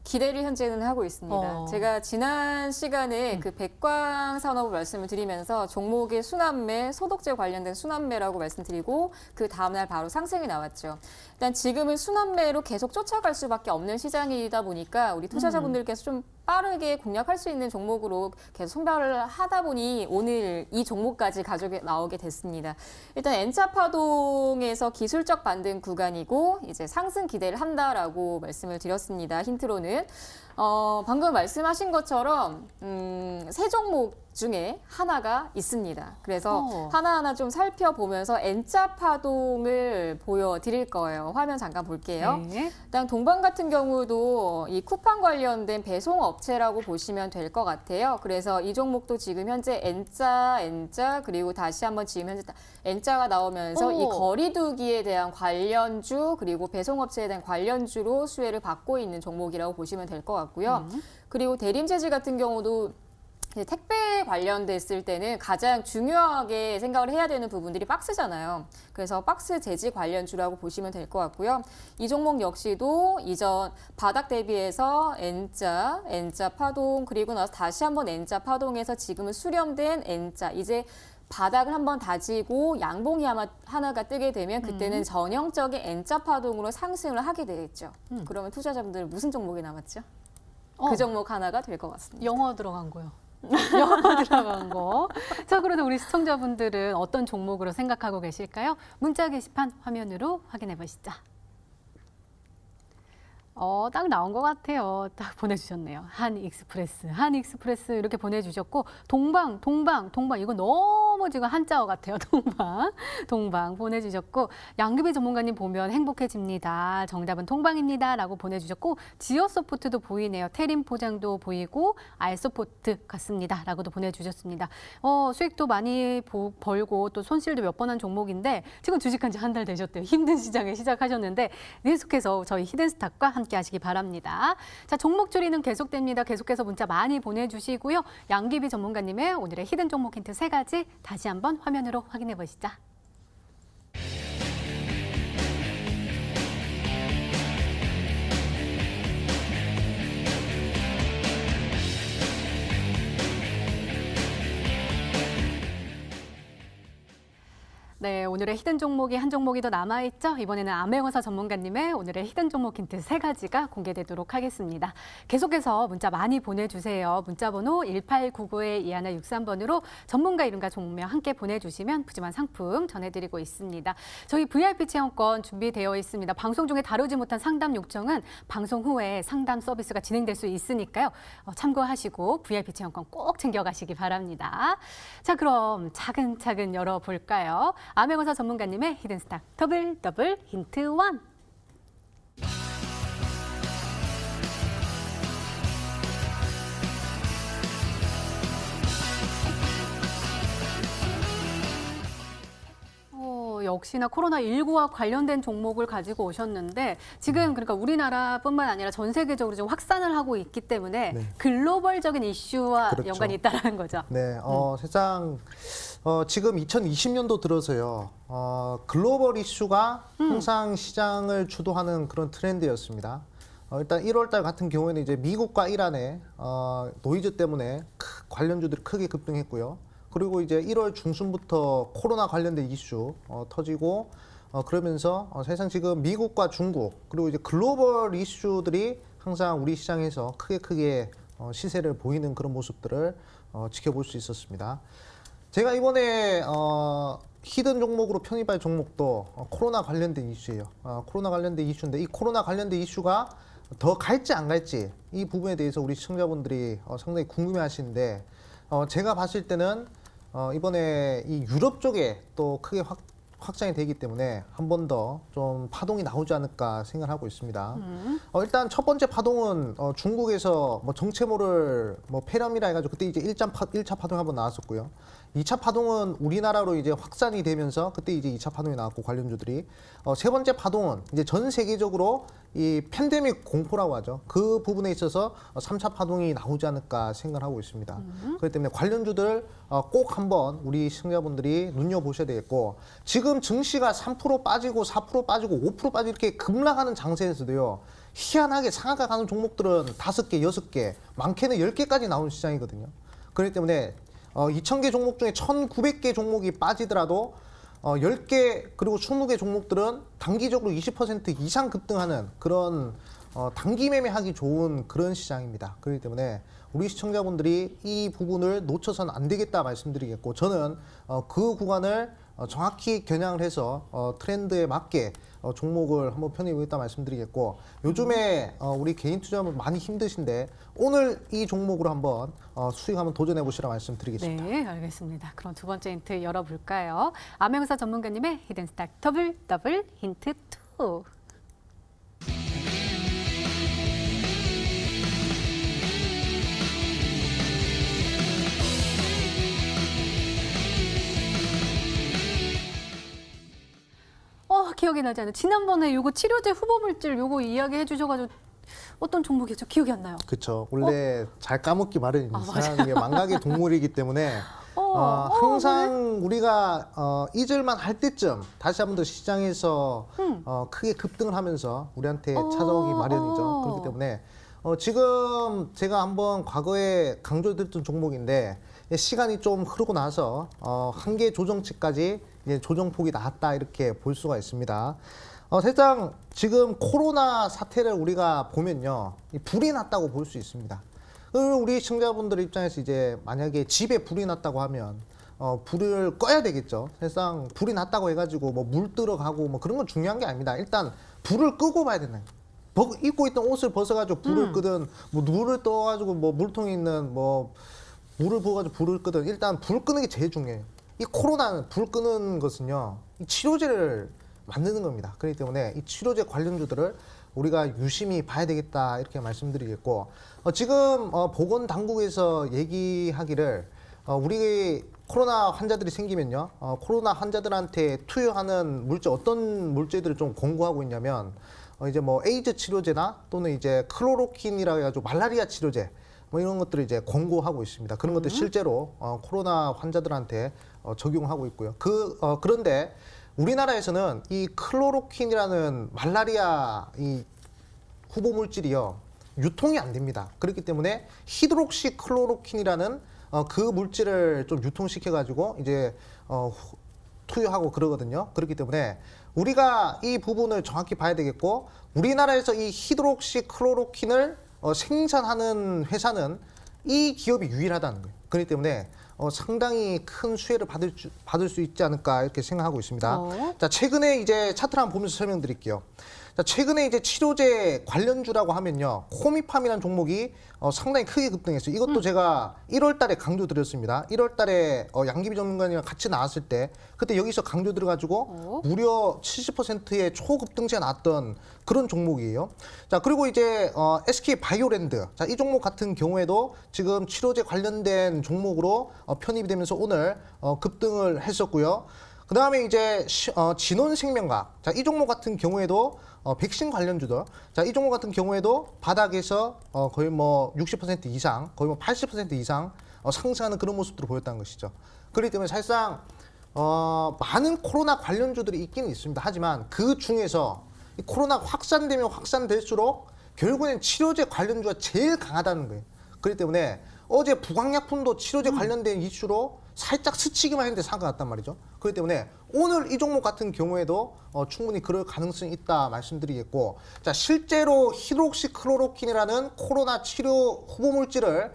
기대를 현재는 하고 있습니다. 제가 지난 시간에 그 백광 산업을 말씀을 드리면서 종목의 순환매, 소독제 관련된 순환매라고 말씀드리고 그 다음날 바로 상승이 나왔죠. 일단 지금은 순환매로 계속 쫓아갈 수밖에 없는 시장이다 보니까 우리 투자자분들께서 좀 빠르게 공략할 수 있는 종목으로 계속 선별을 하다 보니 오늘 이 종목까지 가지고 나오게 됐습니다. 일단 N차 파동에서 기술적 반등 구간이고 이제 상승 기대를 한다라고 말씀을 드렸습니다. 힌트로는 방금 말씀하신 것처럼 세 종목 중에 하나가 있습니다. 그래서 어. 하나하나 좀 살펴보면서 N자 파동을 보여드릴 거예요. 화면 잠깐 볼게요. 네. 일단 동방 같은 경우도 이 쿠팡 관련된 배송 업체라고 보시면 될 것 같아요. 그래서 이 종목도 지금 현재 N자 그리고 다시 한번 지금 현재 N자가 나오면서 이 오. 거리두기에 대한 관련주 그리고 배송업체에 대한 관련주로 수혜를 받고 있는 종목이라고 보시면 될 것 같고요. 그리고 대림재질 같은 경우도 택배 관련됐을 때는 가장 중요하게 생각을 해야 되는 부분들이 박스잖아요. 그래서 박스 재질 관련주라고 보시면 될 것 같고요. 이 종목 역시도 이전 바닥 대비해서 N자 파동 그리고 나서 다시 한번 N자 파동에서 지금은 수렴된 N자 이제 바닥을 한번 다지고 양봉이 하나가 뜨게 되면 그때는 전형적인 N자 파동으로 상승을 하게 되겠죠. 그러면 투자자분들 무슨 종목이 남았죠? 그 종목 하나가 될 것 같습니다. 영어 들어간 거요. 영어 들어간 거. 자, 그러면 우리 시청자분들은 어떤 종목으로 생각하고 계실까요? 문자 게시판 화면으로 확인해 보시죠. 딱 나온 것 같아요. 딱 보내주셨네요. 한익스프레스 이렇게 보내주셨고 동방 이거 너무 지금 한자어 같아요. 동방 보내주셨고 양금희 전문가님 보면 행복해집니다. 정답은 동방입니다라고 보내주셨고 지어소프트도 보이네요. 테림 포장도 보이고 알소포트 같습니다라고도 보내주셨습니다. 수익도 많이 벌고 또 손실도 몇 번 한 종목인데 지금 주식한 지 한 달 되셨대요. 힘든 시장에 시작하셨는데 계속해서 저희 히든스탁과 함께 하시기 바랍니다. 자, 종목 줄이는 계속됩니다. 계속해서 문자 많이 보내주시고요. 양기비 전문가님의 오늘의 히든 종목 힌트 3가지 다시 한번 화면으로 확인해 보시죠. 네, 오늘의 히든 종목이 한 종목이 더 남아있죠. 이번에는 암행어사 전문가님의 오늘의 히든 종목 힌트 3가지가 공개되도록 하겠습니다. 계속해서 문자 많이 보내주세요. 문자번호 1899-2163번으로 전문가 이름과 종목명 함께 보내주시면 푸짐한 상품 전해드리고 있습니다. 저희 VIP 체험권 준비되어 있습니다. 방송 중에 다루지 못한 상담 요청은 방송 후에 상담 서비스가 진행될 수 있으니까요. 참고하시고 VIP 체험권 꼭 챙겨가시기 바랍니다. 자, 그럼 차근차근 열어볼까요? 암행어사 전문가님의 히든스탁 더블 힌트 1. 역시나 코로나19와 관련된 종목을 가지고 오셨는데 지금 그러니까 우리나라뿐만 아니라 전 세계적으로 좀 확산을 하고 있기 때문에 네. 글로벌적인 이슈와 그렇죠. 연관이 있다는 거죠. 네, 세상 지금 2020년도 들어서요. 글로벌 이슈가 항상 시장을 주도하는 그런 트렌드였습니다. 일단 1월달 같은 경우에는 이제 미국과 이란의 노이즈 때문에 관련주들이 크게 급등했고요. 그리고 이제 1월 중순부터 코로나 관련된 이슈 터지고 그러면서 사실상 지금 미국과 중국 그리고 이제 글로벌 이슈들이 항상 우리 시장에서 크게 시세를 보이는 그런 모습들을 지켜볼 수 있었습니다. 제가 이번에 히든 종목으로 편입할 종목도 코로나 관련된 이슈예요. 코로나 관련된 이슈인데 이 코로나 관련된 이슈가 더 갈지 안 갈지 이 부분에 대해서 우리 시청자분들이 상당히 궁금해하시는데 제가 봤을 때는 이번에 이 유럽 쪽에 또 크게 확장이 되기 때문에 한 번 더 좀 파동이 나오지 않을까 생각하고 있습니다. 일단 첫 번째 파동은 중국에서 뭐 정체모를 뭐 폐렴이라 해가지고 그때 이제 1차 파동이 한번 나왔었고요. 2차 파동은 우리나라로 이제 확산이 되면서 그때 이제 2차 파동이 나왔고 관련주들이 세 번째 파동은 이제 전 세계적으로 이 팬데믹 공포라고 하죠. 그 부분에 있어서 3차 파동이 나오지 않을까 생각하고 있습니다. 그렇기 때문에 관련주들 꼭 한번 우리 시청자분들이 눈여보셔야 되겠고 지금 증시가 3% 빠지고 4% 빠지고 5% 빠지고 이렇게 급락하는 장세에서도요. 희한하게 상한가 가는 종목들은 5개, 6개, 많게는 10개까지 나오는 시장이거든요. 그렇기 때문에 2,000개 종목 중에 1,900개 종목이 빠지더라도 10개 그리고 20개 종목들은 단기적으로 20% 이상 급등하는 그런 단기 매매하기 좋은 그런 시장입니다. 그렇기 때문에 우리 시청자분들이 이 부분을 놓쳐서는 안 되겠다 말씀드리겠고, 저는 그 구간을 정확히 겨냥을 해서 트렌드에 맞게 종목을 한번 편입하겠다 말씀드리겠고, 요즘에 우리 개인 투자하면 많이 힘드신데 오늘 이 종목으로 한번 수익 한번 도전해 보시라 말씀드리겠습니다. 네, 알겠습니다. 그럼 두 번째 힌트 열어볼까요? 암행사 전문가님의 히든스탁 더블 힌트 2. 기억이 나지 않아요. 지난번에 요거 치료제 후보 물질 요거 이야기해 주셔가지고 어떤 종목이었죠? 기억이 안 나요. 그렇죠. 원래 잘 까먹기 마련입니다. 맞아요. 이게 망각의 동물이기 때문에 항상 우리가 잊을만 할 때쯤 다시 한 번 더 시장에서 크게 급등을 하면서 우리한테 찾아오기 마련이죠. 그렇기 때문에 지금 제가 한번 과거에 강조드렸던 종목인데 시간이 좀 흐르고 나서 한계 조정치까지 이제 조정폭이 나왔다 이렇게 볼 수가 있습니다. 사실상 지금 코로나 사태를 우리가 보면요, 불이 났다고 볼 수 있습니다. 우리 시청자분들 입장에서 이제 만약에 집에 불이 났다고 하면 불을 꺼야 되겠죠. 사실상 불이 났다고 해가지고 뭐 물 들어가고 뭐 그런 건 중요한 게 아닙니다. 일단 불을 끄고 봐야 된다. 입고 있던 옷을 벗어가지고 불을 끄든 뭐 물을 떠가지고 뭐 물통에 있는 뭐 물을 부어가지고 불을 끄든 일단 불 끄는 게 제일 중요해요. 이 코로나는 불 끄는 것은요, 이 치료제를 만드는 겁니다. 그렇기 때문에 이 치료제 관련주들을 우리가 유심히 봐야 되겠다 이렇게 말씀드리겠고, 지금 보건당국에서 얘기하기를 우리 코로나 환자들이 생기면요, 코로나 환자들한테 투여하는 물질, 어떤 물질들을 좀 권고하고 있냐면 이제 뭐 에이즈 치료제나 또는 이제 클로로킨이라 해가지고 말라리아 치료제 뭐 이런 것들을 이제 권고하고 있습니다. 그런 것들 실제로 코로나 환자들한테 적용하고 있고요. 그런데 우리나라에서는 이 클로로킨이라는 말라리아 이 후보 물질이요, 유통이 안 됩니다. 그렇기 때문에 히드록시 클로로킨이라는 그 물질을 좀 유통시켜 가지고 이제 투여하고 그러거든요. 그렇기 때문에 우리가 이 부분을 정확히 봐야 되겠고, 우리나라에서 이 히드록시 클로로킨을 생산하는 회사는 이 기업이 유일하다는 거예요. 그렇기 때문에 상당히 큰 수혜를 받을 수 있지 않을까 이렇게 생각하고 있습니다. 자, 최근에 이제 차트를 한번 보면서 설명드릴게요. 자, 최근에 이제 치료제 관련주라고 하면요, 코미팜이라는 종목이 상당히 크게 급등했어요. 이것도 제가 1월달에 강조드렸습니다. 1월달에 양기비 전문가님이랑 같이 나왔을 때 그때 여기서 강조드려가지고 무려 70%의 초급등세가 나왔던 그런 종목이에요. 자, 그리고 이제 SK 바이오랜드, 자, 이 종목 같은 경우에도 지금 치료제 관련된 종목으로 편입이 되면서 오늘 급등을 했었고요. 그 다음에 이제 진원생명과학, 자, 이 종목 같은 경우에도 백신 관련주들, 자, 이 종목 같은 경우에도 바닥에서 거의 뭐 60% 이상, 거의 뭐 80% 이상 상승하는 그런 모습들을 보였다는 것이죠. 그렇기 때문에 사실상 많은 코로나 관련주들이 있기는 있습니다. 하지만 그 중에서 이 코로나 확산되면 확산될수록 결국엔 치료제 관련주가 제일 강하다는 거예요. 그렇기 때문에 어제 부강약품도 치료제 관련된 이슈로 살짝 스치기만 했는데 상가 갔단 말이죠. 그렇기 때문에 오늘 이 종목 같은 경우에도 충분히 그럴 가능성이 있다 말씀드리겠고, 자, 실제로 히드록시클로로킨이라는 코로나 치료 후보 물질을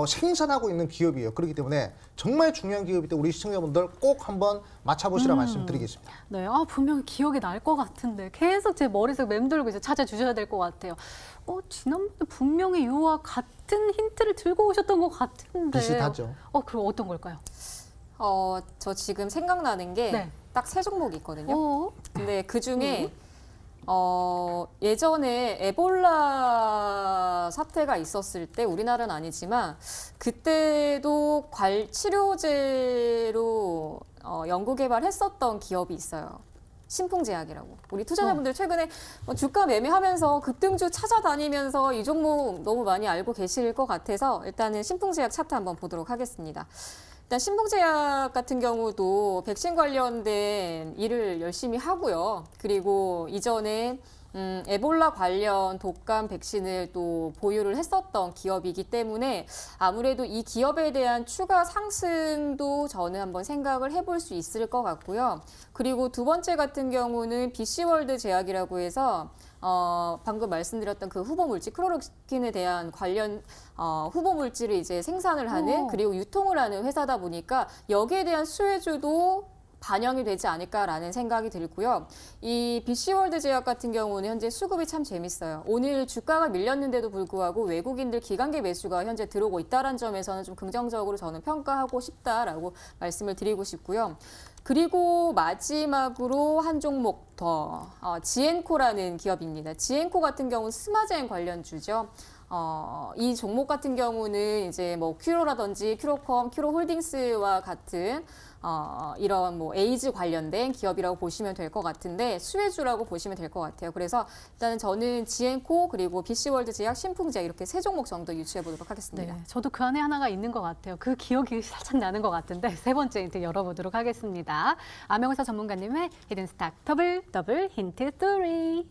생산하고 있는 기업이에요. 그렇기 때문에 정말 중요한 기업이기 때문에 우리 시청자분들 꼭 한번 맞춰보시라 말씀드리겠습니다. 네, 분명히 기억이 날 것 같은데 계속 제 머릿속에 맴돌고 있어. 찾아주셔야 될 것 같아요. 지난번에 분명히 이와 같은 힌트를 들고 오셨던 것 같은데. 비슷하죠. 그럼 어떤 걸까요? 저 지금 생각나는 게 딱 세 종목이 있거든요. 근데 그 중에 예전에 에볼라 사태가 있었을 때 우리나라는 아니지만 그때도 치료제로 연구 개발했었던 기업이 있어요. 신풍제약이라고. 우리 투자자분들 최근에 주가 매매하면서 급등주 찾아다니면서 이 종목 너무 많이 알고 계실 것 같아서 일단은 신풍제약 차트 한번 보도록 하겠습니다. 일단 신풍제약 같은 경우도 백신 관련된 일을 열심히 하고요. 그리고 이전에 에볼라 관련 독감 백신을 또 보유를 했었던 기업이기 때문에 아무래도 이 기업에 대한 추가 상승도 저는 한번 생각을 해볼 수 있을 것 같고요. 그리고 두 번째 같은 경우는 BC월드 제약이라고 해서 방금 말씀드렸던 그 후보 물질 클로로킨에 대한 관련 후보 물질을 이제 생산을 하는 그리고 유통을 하는 회사다 보니까 여기에 대한 수혜주도 반영이 되지 않을까라는 생각이 들고요. 이 BC월드 제약 같은 경우는 현재 수급이 참 재밌어요. 오늘 주가가 밀렸는데도 불구하고 외국인들 기관계 매수가 현재 들어오고 있다는 점에서는 좀 긍정적으로 저는 평가하고 싶다라고 말씀을 드리고 싶고요. 그리고 마지막으로 한 종목 더, 지엔코라는 기업입니다. 지엔코 같은 경우는 스마젠 관련주죠. 이 종목 같은 경우는 이제 뭐 큐로라든지 큐로컴, 큐로홀딩스와 같은 이런 뭐 에이즈 관련된 기업이라고 보시면 될 것 같은데 수혜주라고 보시면 될 것 같아요. 그래서 일단은 저는 지엔코 그리고 BC월드 제약, 신풍제약 이렇게 세 종목 정도 유추해 보도록 하겠습니다. 네, 저도 그 안에 하나가 있는 것 같아요. 그 기억이 살짝 나는 것 같은데 세 번째 힌트 열어보도록 하겠습니다. 암행어사 전문가님의 히든 스탁 더블 힌트 3.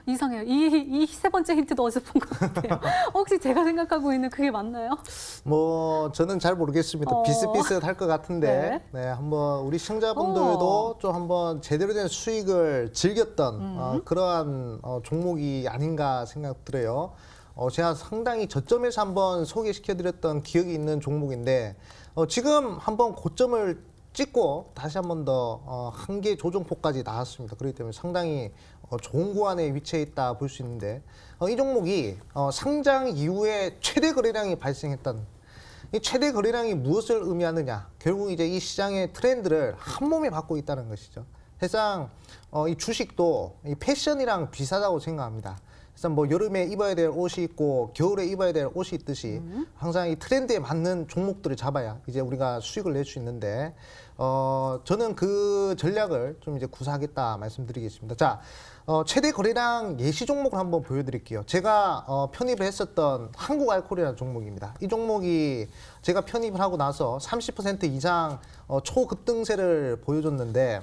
이상해요. 이 세 번째 힌트도 어디서 본 것 같아요. 혹시 제가 생각하고 있는 그게 맞나요? 뭐 저는 잘 모르겠습니다. 비슷비슷할 것 같은데 네, 한번 우리 시청자분들도 좀 한번 제대로 된 수익을 즐겼던 그러한 종목이 아닌가 생각 들어요. 제가 상당히 저점에서 한번 소개시켜드렸던 기억이 있는 종목인데 지금 한번 고점을 찍고 다시 한 번 더 한계 조정폭까지 나왔습니다. 그렇기 때문에 상당히 좋은 구간에 위치해 있다 볼 수 있는데 이 종목이 상장 이후에 최대 거래량이 발생했던 이 최대 거래량이 무엇을 의미하느냐? 결국 이제 이 시장의 트렌드를 한 몸에 받고 있다는 것이죠. 사실상 이 주식도 이 패션이랑 비슷하다고 생각합니다. 그래서 뭐 여름에 입어야 될 옷이 있고 겨울에 입어야 될 옷이 있듯이 항상 이 트렌드에 맞는 종목들을 잡아야 이제 우리가 수익을 낼 수 있는데 저는 그 전략을 좀 이제 구사하겠다 말씀드리겠습니다. 자, 최대 거래량 예시 종목을 한번 보여드릴게요. 제가 편입을 했었던 한국알코올이라는 종목입니다. 이 종목이 제가 편입을 하고 나서 30% 이상 초급등세를 보여줬는데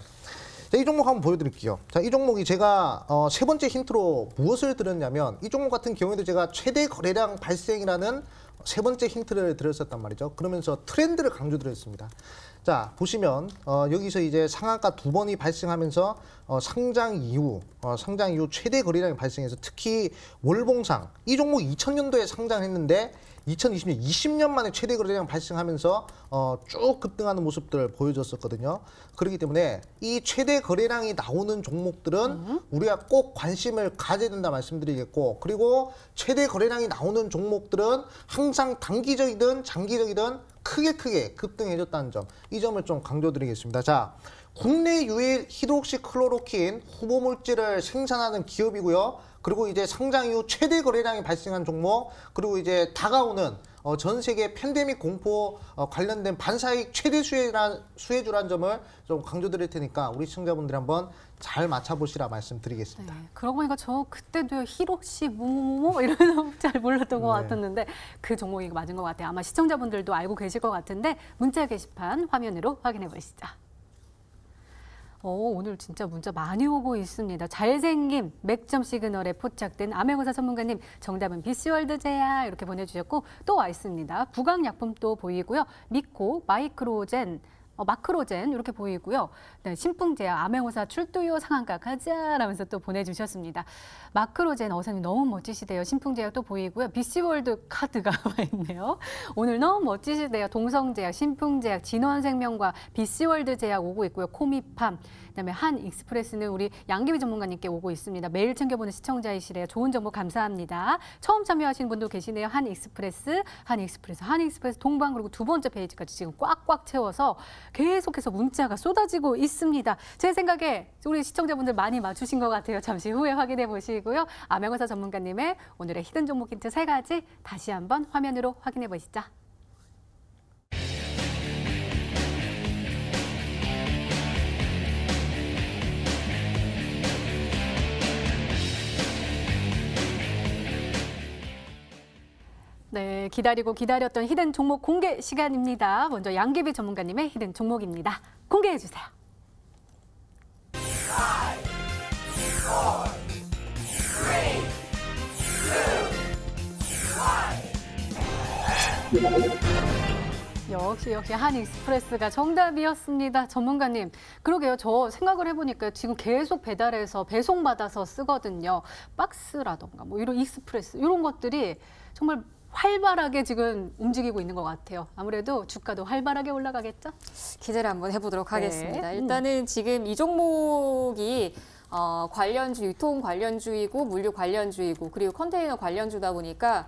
이 종목 한번 보여드릴게요. 자, 이 종목이 제가 세 번째 힌트로 무엇을 드렸냐면 이 종목 같은 경우에도 제가 최대 거래량 발생이라는 세 번째 힌트를 드렸었단 말이죠. 그러면서 트렌드를 강조드렸습니다. 자, 보시면 여기서 이제 상한가 두 번이 발생하면서 상장 이후 최대 거래량이 발생해서 특히 월봉상 이 종목 2000년도에 상장했는데 2020년 20년 만에 최대 거래량 발생하면서 쭉 급등하는 모습들을 보여줬었거든요. 그렇기 때문에 이 최대 거래량이 나오는 종목들은 우리가 꼭 관심을 가져야 된다 말씀드리겠고, 그리고 최대 거래량이 나오는 종목들은 항상 단기적이든 장기적이든 크게 급등해줬다는 점, 이 점을 좀 강조드리겠습니다. 자, 국내 유일 히드록시클로로킨 후보 물질을 생산하는 기업이고요. 그리고 이제 상장 이후 최대 거래량이 발생한 종목, 그리고 이제 다가오는 전 세계 팬데믹 공포 관련된 반사익 최대 수혜주라는 점을 좀 강조드릴 테니까 우리 시청자분들이 한번 잘 맞춰보시라 말씀드리겠습니다. 네, 그러고 보니까 저 그때도 히록시 뭐뭐뭐 이러면서 잘 몰랐던 것 같았는데 그 종목이 맞은 것 같아요. 아마 시청자분들도 알고 계실 것 같은데 문자 게시판 화면으로 확인해 보시죠. 오늘 진짜 문자 많이 오고 있습니다. 잘생김 맥점 시그널에 포착된 암행어사 전문가님, 정답은 BC월드 제약 이렇게 보내주셨고 또 와 있습니다. 부강약품도 보이고요. 미코, 마이크로젠, 마크로젠 이렇게 보이고요. 네, 신풍제약, 암행어사 출두요 상한가 가자 라면서 또 보내주셨습니다. 마크로젠 어사님 너무 멋지시대요. 신풍제약 또 보이고요. BC월드 카드가 와 있네요. 오늘 너무 멋지시대요. 동성제약, 신풍제약, 진원생명과 BC월드 제약 오고 있고요. 코미팜, 그다음에 한익스프레스는 우리 양기비 전문가님께 오고 있습니다. 매일 챙겨보는 시청자이시래요. 좋은 정보 감사합니다. 처음 참여하신 분도 계시네요. 한익스프레스 동방, 그리고 두 번째 페이지까지 지금 꽉꽉 채워서 계속해서 문자가 쏟아지고 있습니다. 제 생각에 우리 시청자분들 많이 맞추신 것 같아요. 잠시 후에 확인해 보시고요. 암행어사 전문가님의 오늘의 히든 종목 힌트 3가지 다시 한번 화면으로 확인해 보시죠. 네, 기다리고 기다렸던 히든 종목 공개 시간입니다. 먼저 양기비 전문가님의 히든 종목입니다. 공개해 주세요. 역시 한익스프레스가 정답이었습니다. 전문가님, 그러게요. 저 생각을 해보니까 지금 계속 배달해서 배송받아서 쓰거든요. 박스라던가 뭐 이런 익스프레스 이런 것들이 정말 활발하게 지금 움직이고 있는 것 같아요. 아무래도 주가도 활발하게 올라가겠죠? 기대를 한번 해보도록 네. 하겠습니다. 일단은 지금 이 종목이 관련주, 유통 관련주이고 물류 관련주이고 그리고 컨테이너 관련주다 보니까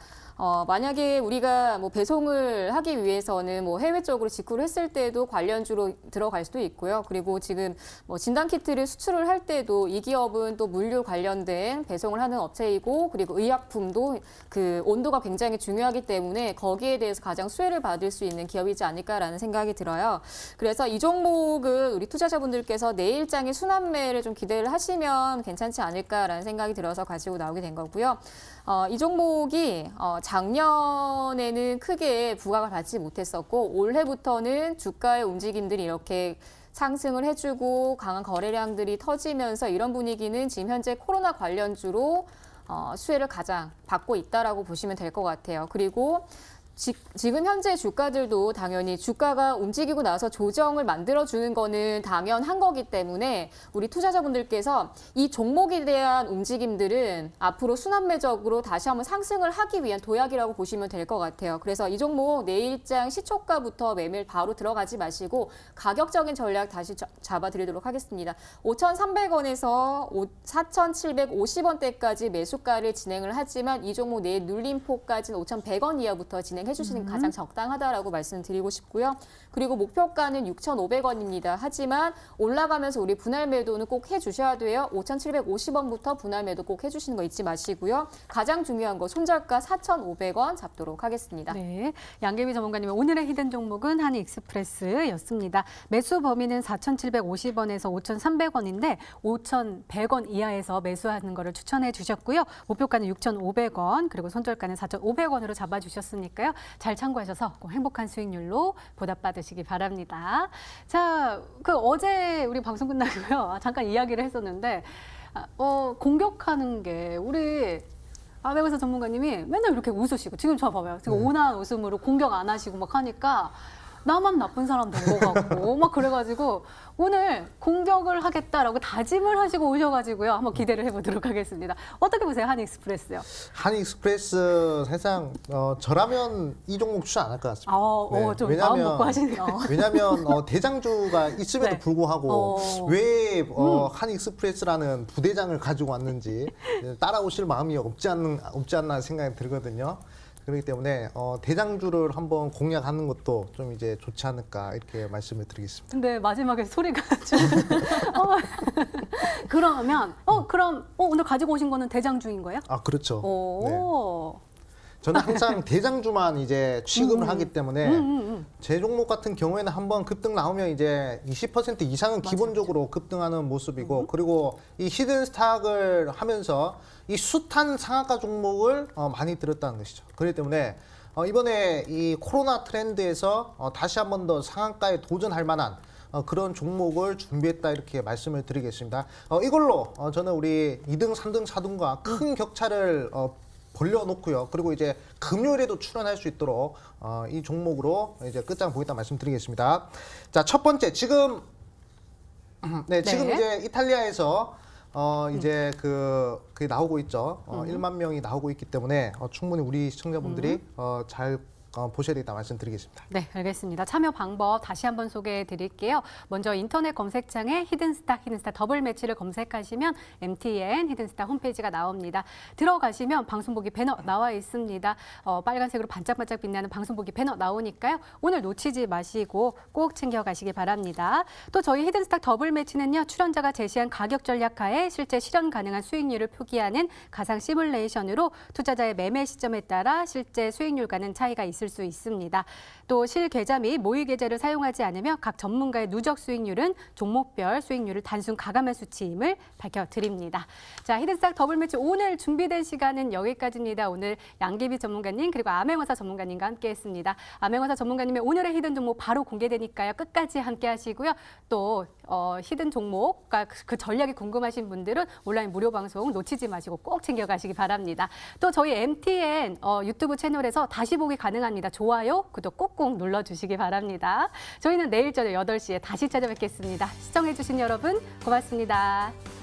만약에 우리가 뭐 배송을 하기 위해서는 뭐 해외 쪽으로 직구를 했을 때도 관련주로 들어갈 수도 있고요. 그리고 지금 뭐 진단키트를 수출을 할 때도 이 기업은 또 물류 관련된 배송을 하는 업체이고 그리고 의약품도 그 온도가 굉장히 중요하기 때문에 거기에 대해서 가장 수혜를 받을 수 있는 기업이지 않을까라는 생각이 들어요. 그래서 이 종목은 우리 투자자분들께서 내일장의 순환매를 좀 기대를 하시면 괜찮지 않을까라는 생각이 들어서 가지고 나오게 된 거고요. 이 종목이 작년에는 크게 부각을 받지 못했었고 올해부터는 주가의 움직임들이 이렇게 상승을 해주고 강한 거래량들이 터지면서 이런 분위기는 지금 현재 코로나 관련주로 수혜를 가장 받고 있다라고 보시면 될 것 같아요. 그리고 지금 현재 주가들도 당연히 주가가 움직이고 나서 조정을 만들어주는 거는 당연한 거기 때문에 우리 투자자분들께서 이 종목에 대한 움직임들은 앞으로 순환매적으로 다시 한번 상승을 하기 위한 도약이라고 보시면 될 것 같아요. 그래서 이 종목 내일장 시초가부터 매매를 바로 들어가지 마시고 가격적인 전략 다시 잡아드리도록 하겠습니다. 5,300원에서 4,750원대까지 매수가를 진행을 하지만 이 종목 내일 눌림폭까지는 5,100원 이하부터 진행해 주시는 게 가장 적당하다라고 말씀드리고 싶고요. 그리고 목표가는 6,500원입니다. 하지만 올라가면서 우리 분할 매도는 꼭 해주셔야 돼요. 5,750원부터 분할 매도 꼭 해주시는 거 잊지 마시고요. 가장 중요한 거 손절가 4,500원 잡도록 하겠습니다. 네, 양계비 전문가님의 오늘의 히든 종목은 한익스프레스였습니다. 매수 범위는 4,750원에서 5,300원인데 5,100원 이하에서 매수하는 거를 추천해 주셨고요. 목표가는 6,500원 그리고 손절가는 4,500원으로 잡아주셨으니까요. 잘 참고하셔서 꼭 행복한 수익률로 보답받으시기 바랍니다. 자, 어제 우리 방송 끝나고요. 잠깐 이야기를 했었는데 공격하는 게 우리 아베고사 전문가님이 맨날 이렇게 웃으시고 지금 저 봐봐요. 지금 온화한 웃음으로 공격 안 하시고 막 하니까 나만 나쁜 사람 된 것 같고 막 그래가지고 오늘 공격을 하겠다라고 다짐을 하시고 오셔가지고요. 한번 기대를 해보도록 하겠습니다. 어떻게 보세요, 한익스프레스요? 한익스프레스 사실상 저라면 이 종목 추천 안 할 것 같습니다. 좀 마음 먹고 하시네요. 왜냐하면 대장주가 있음에도 네. 불구하고 왜 한익스프레스라는 부대장을 가지고 왔는지 따라오실 마음이 없지 않나 생각이 들거든요. 그렇기 때문에 대장주를 한번 공략하는 것도 좀 이제 좋지 않을까 이렇게 말씀을 드리겠습니다. 근데 마지막에 소리가 좀 그러면 그럼 오늘 가지고 오신 거는 대장주인 거예요? 아, 그렇죠. 오. 저는 항상 대장주만 이제 취급을 하기 때문에 제 종목 같은 경우에는 한번 급등 나오면 이제 20% 이상은 기본적으로 급등하는 모습이고 그리고 이 히든 스탁을 하면서 이 숱한 상한가 종목을 많이 들었다는 것이죠. 그렇기 때문에 이번에 이 코로나 트렌드에서 다시 한 번 더 상한가에 도전할 만한 그런 종목을 준비했다 이렇게 말씀을 드리겠습니다. 이걸로 저는 우리 2등, 3등, 4등과 큰 격차를 벌려놓고요. 그리고 이제 금요일에도 출연할 수 있도록 이 종목으로 이제 끝장 보겠다 말씀드리겠습니다. 자, 첫 번째 지금 지금 이제 이탈리아에서 이제 그게 나오고 있죠. 1만 명이 나오고 있기 때문에 충분히 우리 시청자분들이 잘 보셔야 되겠다 말씀드리겠습니다. 네, 알겠습니다. 참여 방법 다시 한번 소개해 드릴게요. 먼저 인터넷 검색창에 히든스탁 더블 매치를 검색하시면 MTN 히든스탁 홈페이지가 나옵니다. 들어가시면 방송보기 배너 나와 있습니다. 빨간색으로 반짝반짝 빛나는 방송보기 배너 나오니까요. 오늘 놓치지 마시고 꼭 챙겨가시기 바랍니다. 또 저희 히든스탁 더블 매치는요. 출연자가 제시한 가격 전략하에 실제 실현 가능한 수익률을 표기하는 가상 시뮬레이션으로 투자자의 매매 시점에 따라 실제 수익률과는 차이가 있을 보실 수 있습니다. 또 실계좌 및 모의 계좌를 사용하지 않으며 각 전문가의 누적 수익률은 종목별 수익률을 단순 가감한 수치임을 밝혀드립니다. 자, 히든스탁 더블 매치 오늘 준비된 시간은 여기까지입니다. 오늘 양기비 전문가님 그리고 암행어사 전문가님과 함께했습니다. 암행어사 전문가님의 오늘의 히든 종목 바로 공개되니까요. 끝까지 함께하시고요. 또 히든 종목과 그 전략이 궁금하신 분들은 온라인 무료 방송 놓치지 마시고 꼭 챙겨가시기 바랍니다. 또 저희 MTN 유튜브 채널에서 다시 보기 가능합니다. 좋아요, 구독 꼭꼭 눌러주시기 바랍니다. 저희는 내일 저녁 8시에 다시 찾아뵙겠습니다. 시청해주신 여러분 고맙습니다.